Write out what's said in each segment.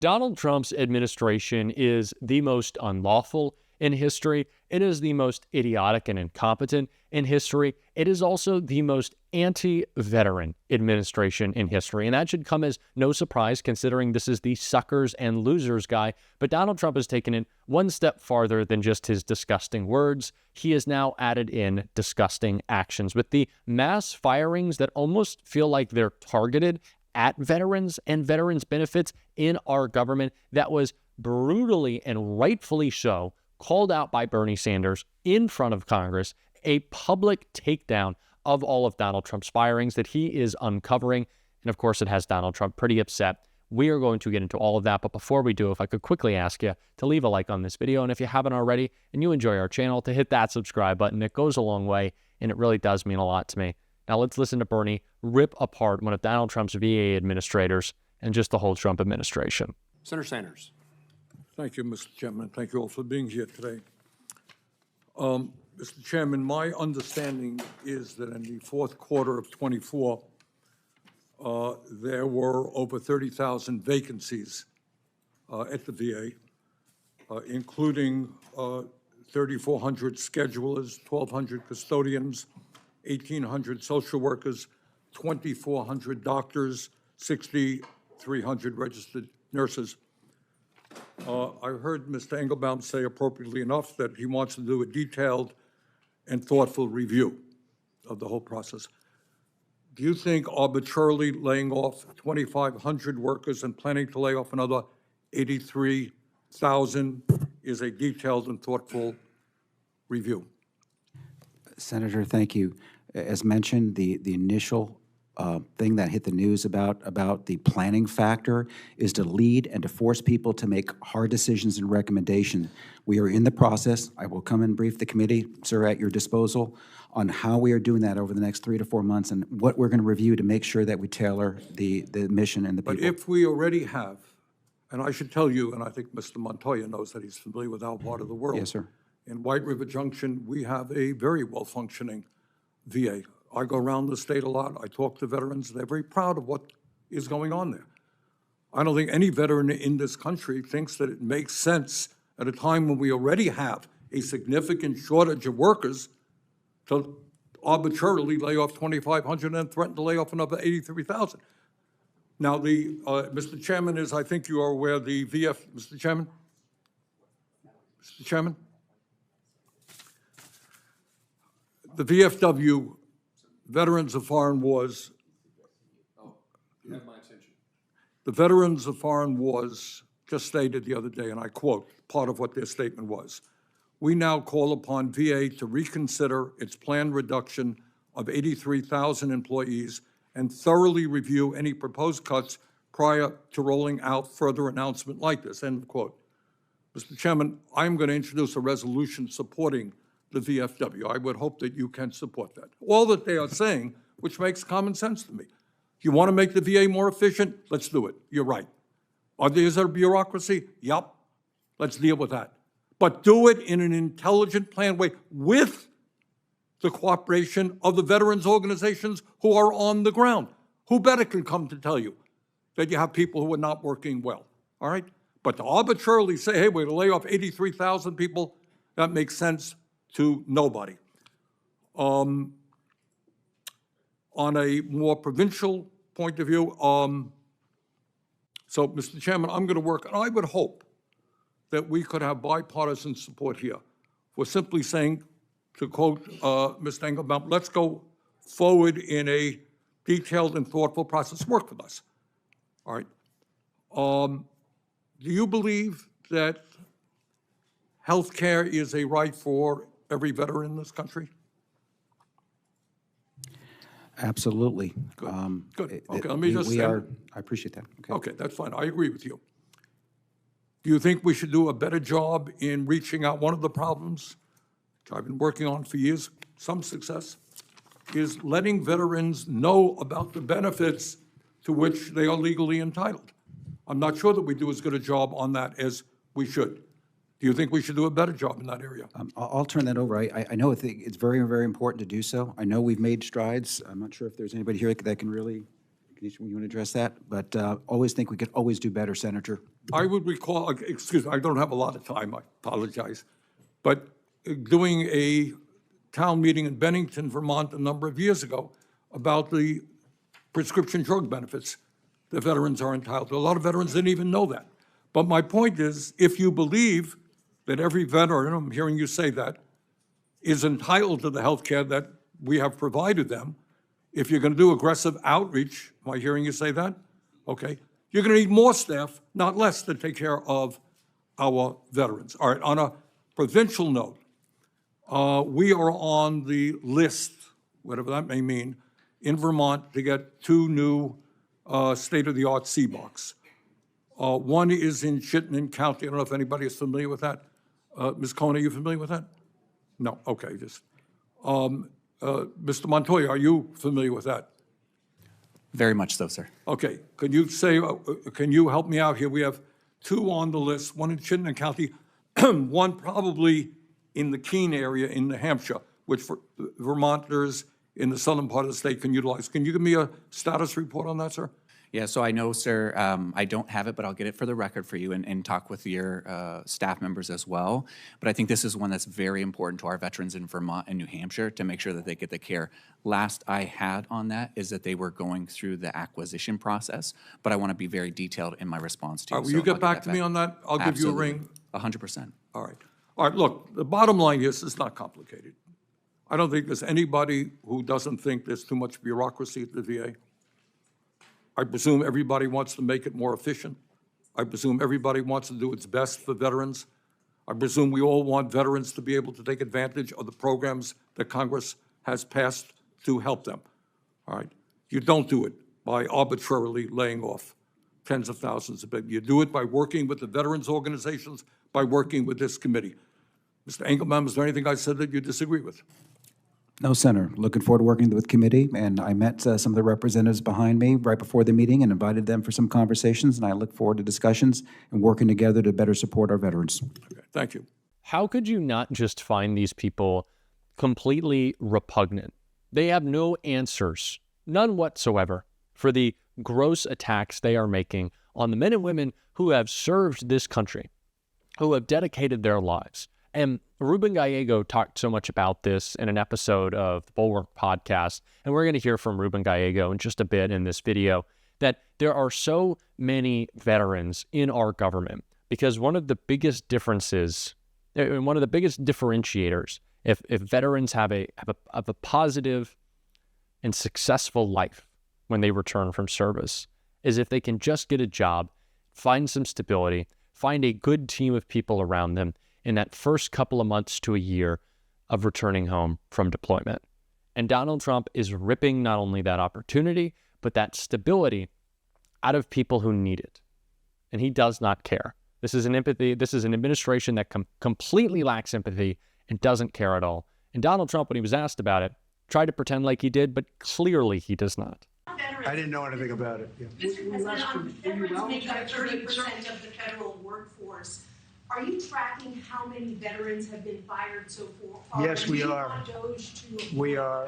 Donald Trump's administration is the most unlawful in history. It is the most idiotic and incompetent in history. It is also the most anti-veteran administration in history. And that should come as no surprise considering this is the suckers and losers guy. But Donald Trump has taken it one step farther than just his disgusting words. He has now added in disgusting actions with the mass firings that almost feel like they're targeted at veterans and veterans benefits in our government. That was brutally and rightfully so called out by Bernie Sanders in front of Congress, a public takedown of all of Donald Trump's firings that he is uncovering. And of course, it has Donald Trump pretty upset. We are going to get into all of that. But before we do, if I could quickly ask you to leave a like on this video. And if you haven't already and you enjoy our channel, to hit that subscribe button. It goes a long way and it really does mean a lot to me. Now let's listen to Bernie rip apart one of Donald Trump's VA administrators and just the whole Trump administration. Senator Sanders. Thank you, Mr. Chairman. Thank you all for being here today. Mr. Chairman, my understanding is that in the fourth quarter of 24, there were over 30,000 vacancies at the VA, including 3,400 schedulers, 1,200 custodians, 1,800 social workers, 2,400 doctors, 6,300 registered nurses. I heard Mr. Engelbaum say appropriately enough that he wants to do a detailed and thoughtful review of the whole process. Do you think arbitrarily laying off 2,500 workers and planning to lay off another 83,000 is a detailed and thoughtful review? Senator, thank you. As mentioned, the initial thing that hit the news about the planning factor is to lead and to force people to make hard decisions and recommendations. We are in the process. I will come and brief the committee, sir, at your disposal on how we are doing that over the next 3 to 4 months and what we're going to review to make sure that we tailor the mission and the people. But if we already have, and I should tell you, and I think Mr. Montoya knows that he's familiar with our part of the world. Yes, sir. In White River Junction, we have a very well-functioning VA. I go around the state a lot. I talk to veterans. They're very proud of what is going on there. I don't think any veteran in this country thinks that it makes sense at a time when we already have a significant shortage of workers to arbitrarily lay off 2,500 and threaten to lay off another 83,000. Now, Mr. Chairman, as I think you are aware, the Mr. Chairman? Mr. Chairman? The VFW, Veterans of Foreign Wars. Oh, you have my attention. The Veterans of Foreign Wars just stated the other day, and I quote part of what their statement was, "We now call upon VA to reconsider its planned reduction of 83,000 employees and thoroughly review any proposed cuts prior to rolling out further announcement like this," end quote. Mr. Chairman, I'm going to introduce a resolution supporting the VFW. I would hope that you can support that. All that they are saying, which makes common sense to me. You want to make the VA more efficient? Let's do it. You're right. Is there a bureaucracy? Yep. Let's deal with that. But do it in an intelligent, planned way with the cooperation of the veterans organizations who are on the ground. Who better can come to tell you that you have people who are not working well, all right? But to arbitrarily say, hey, we're going to lay off 83,000 people, that makes sense to nobody. On a more provincial point of view, so, Mr. Chairman, I'm going to work, and I would hope that we could have bipartisan support here for simply saying, to quote Mr. Engelbaum, let's go forward in a detailed and thoughtful process. Work with us. All right. Do you believe that health care is a right for every veteran in this country? Absolutely. Good. Good. Okay, let me just say. I appreciate that. Okay, that's fine. I agree with you. Do you think we should do a better job in reaching out? One of the problems, which I've been working on for years, some success, is letting veterans know about the benefits to which they are legally entitled. I'm not sure that we do as good a job on that as we should. Do you think we should do a better job in that area? I'll turn that over. I know it's very, very important to do so. I know we've made strides. I'm not sure if there's anybody here that can really you want to address that? But always think we could always do better, Senator. I would recall, excuse me, I don't have a lot of time, I apologize, but doing a town meeting in Bennington, Vermont, a number of years ago about the prescription drug benefits the veterans are entitled to. A lot of veterans didn't even know that. But my point is, if you believe that every veteran, I'm hearing you say that, is entitled to the health care that we have provided them, if you're going to do aggressive outreach, am I hearing you say that? Okay. You're going to need more staff, not less, to take care of our veterans. All right, on a provincial note, we are on the list, whatever that may mean, in Vermont to get 2 new state-of-the-art CBOCs. One is in Chittenden County. I don't know if anybody is familiar with that. Ms. Cohen, are you familiar with that? No, okay, just. Mr. Montoya, are you familiar with that? Very much so, sir. Okay, could you say, can you help me out here? We have 2 on the list, one in Chittenden County, one probably in the Keene area in New Hampshire, which Vermonters in the southern part of the state can utilize. Can you give me a status report on that, sir? Yeah, so I know, sir, I don't have it, but I'll get it for the record for you and talk with your staff members as well. But I think this is one that's very important to our veterans in Vermont and New Hampshire to make sure that they get the care. Last I had on that is that they were going through the acquisition process, but I want to be very detailed in my response to you. All right, will you get back to me on that? I'll give you a ring. 100%. All right. All right, look, the bottom line is it's not complicated. I don't think there's anybody who doesn't think there's too much bureaucracy at the VA. I presume everybody wants to make it more efficient. I presume everybody wants to do its best for veterans. I presume we all want veterans to be able to take advantage of the programs that Congress has passed to help them. All right? You don't do it by arbitrarily laying off tens of thousands of people. You do it by working with the veterans organizations, by working with this committee. Mr. Engelmann, is there anything I said that you disagree with? No, Senator. Looking forward to working with committee, and I met some of the representatives behind me right before the meeting and invited them for some conversations, and I look forward to discussions and working together to better support our veterans. Okay, thank you. How could you not just find these people completely repugnant? They have no answers, none whatsoever, for the gross attacks they are making on the men and women who have served this country, who have dedicated their lives. And Ruben Gallego talked so much about this in an episode of the Bulwark podcast, and we're going to hear from Ruben Gallego in just a bit in this video, that there are so many veterans in our government because one of the biggest differences, and one of the biggest differentiators, if veterans have a positive and successful life when they return from service, is if they can just get a job, find some stability, find a good team of people around them in that first couple of months to a year of returning home from deployment. And Donald Trump is ripping not only that opportunity, but that stability out of people who need it. And he does not care. This is an administration that completely lacks empathy and doesn't care at all. And Donald Trump, when he was asked about it, tried to pretend like he did, but clearly he does not. I didn't know anything about it. Yeah. Mr. President, veterans make up 30% of the federal workforce. Are you tracking how many veterans have been fired so far? Yes, we are. We are,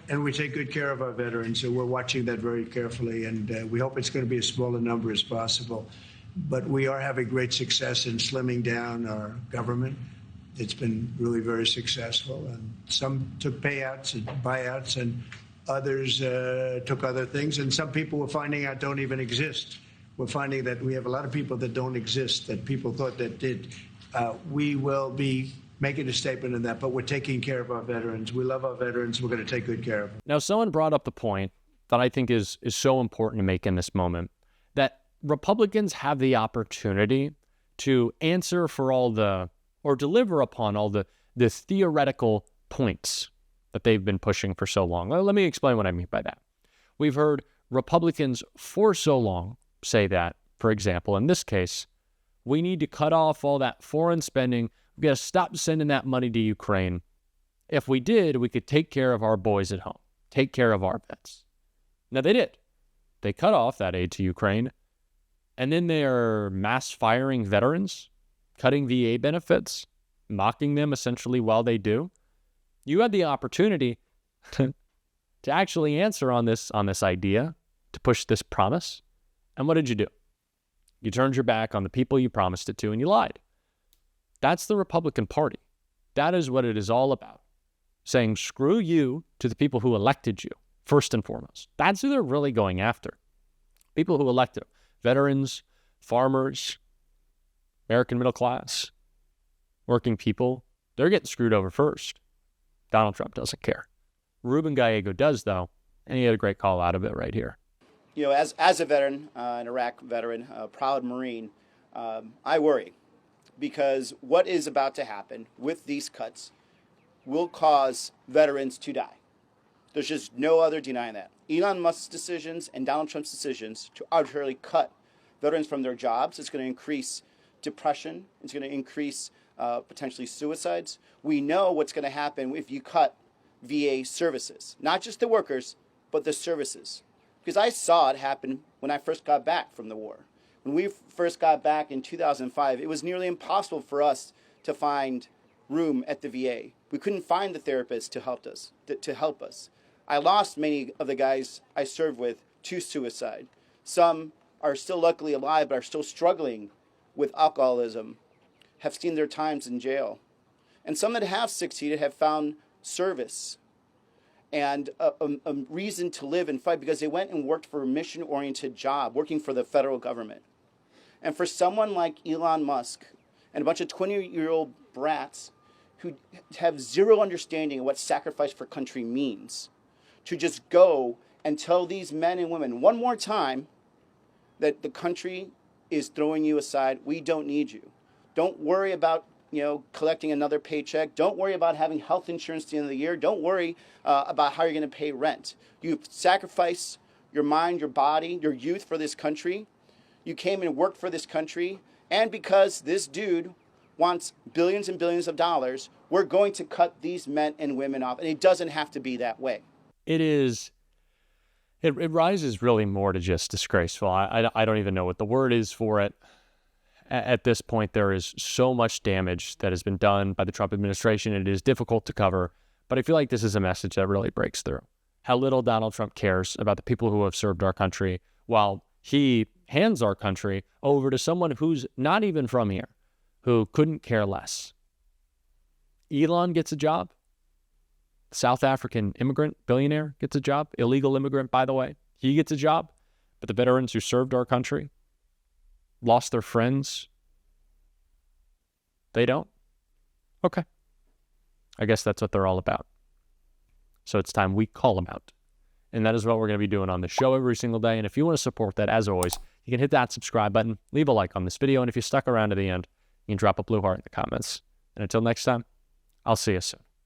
and we take good care of our veterans, so we're watching that very carefully, and we hope it's going to be as small a number as possible. But we are having great success in slimming down our government. It's been really very successful, and some took payouts and buyouts, and others took other things, and some people we're finding out don't even exist. We're finding that we have a lot of people that don't exist, that people thought that did. We will be making a statement on that, but we're taking care of our veterans. We love our veterans. We're going to take good care of them. Now, someone brought up the point that I think is so important to make in this moment, that Republicans have the opportunity to answer for all the, or deliver upon all the theoretical points that they've been pushing for so long. Well, let me explain what I mean by that. We've heard Republicans for so long say that, for example, in this case, we need to cut off all that foreign spending. We've got to stop sending that money to Ukraine. If we did, we could take care of our boys at home, take care of our vets. Now, they did. They cut off that aid to Ukraine, and then they are mass firing veterans, cutting VA benefits, mocking them essentially while they do. You had the opportunity to actually answer on this idea to push this promise. And what did you do? You turned your back on the people you promised it to, and you lied. That's the Republican Party. That is what it is all about. Saying screw you to the people who elected you, first and foremost. That's who they're really going after. People who elected them. Veterans, farmers, American middle class, working people, they're getting screwed over first. Donald Trump doesn't care. Ruben Gallego does, though, and he had a great call out of it right here. You know, as a veteran, an Iraq veteran, a proud Marine, I worry because what is about to happen with these cuts will cause veterans to die. There's just no other denying that. Elon Musk's decisions and Donald Trump's decisions to arbitrarily cut veterans from their jobs is going to increase depression. It's going to increase potentially suicides. We know what's going to happen if you cut VA services, not just the workers, but the services. Because I saw it happen when I first got back from the war. When we first got back in 2005, it was nearly impossible for us to find room at the VA. We couldn't find the therapists to help us. I lost many of the guys I served with to suicide. Some are still luckily alive, but are still struggling with alcoholism, have seen their times in jail. And some that have succeeded have found service and a reason to live and fight because they went and worked for a mission-oriented job, working for the federal government. And for someone like Elon Musk and a bunch of 20-year-old brats who have zero understanding of what sacrifice for country means, to just go and tell these men and women one more time that the country is throwing you aside, we don't need you. Don't worry about collecting another paycheck. Don't worry about having health insurance at the end of the year. Don't worry about how you're going to pay rent. You sacrifice your mind, your body, your youth for this country. You came and worked for this country. And because this dude wants billions and billions of dollars, we're going to cut these men and women off. And it doesn't have to be that way. It rises really more to just disgraceful. I don't even know what the word is for it. At this point, there is so much damage that has been done by the Trump administration. It is difficult to cover, but I feel like this is a message that really breaks through. How little Donald Trump cares about the people who have served our country while he hands our country over to someone who's not even from here, who couldn't care less. Elon gets a job. South African immigrant billionaire gets a job. Illegal immigrant, by the way. He gets a job. But the veterans who served our country, lost their friends, they don't? Okay. I guess that's what they're all about. So it's time we call them out. And that is what we're going to be doing on the show every single day. And if you want to support that, as always, you can hit that subscribe button, leave a like on this video, and if you stuck around to the end, you can drop a blue heart in the comments. And until next time, I'll see you soon.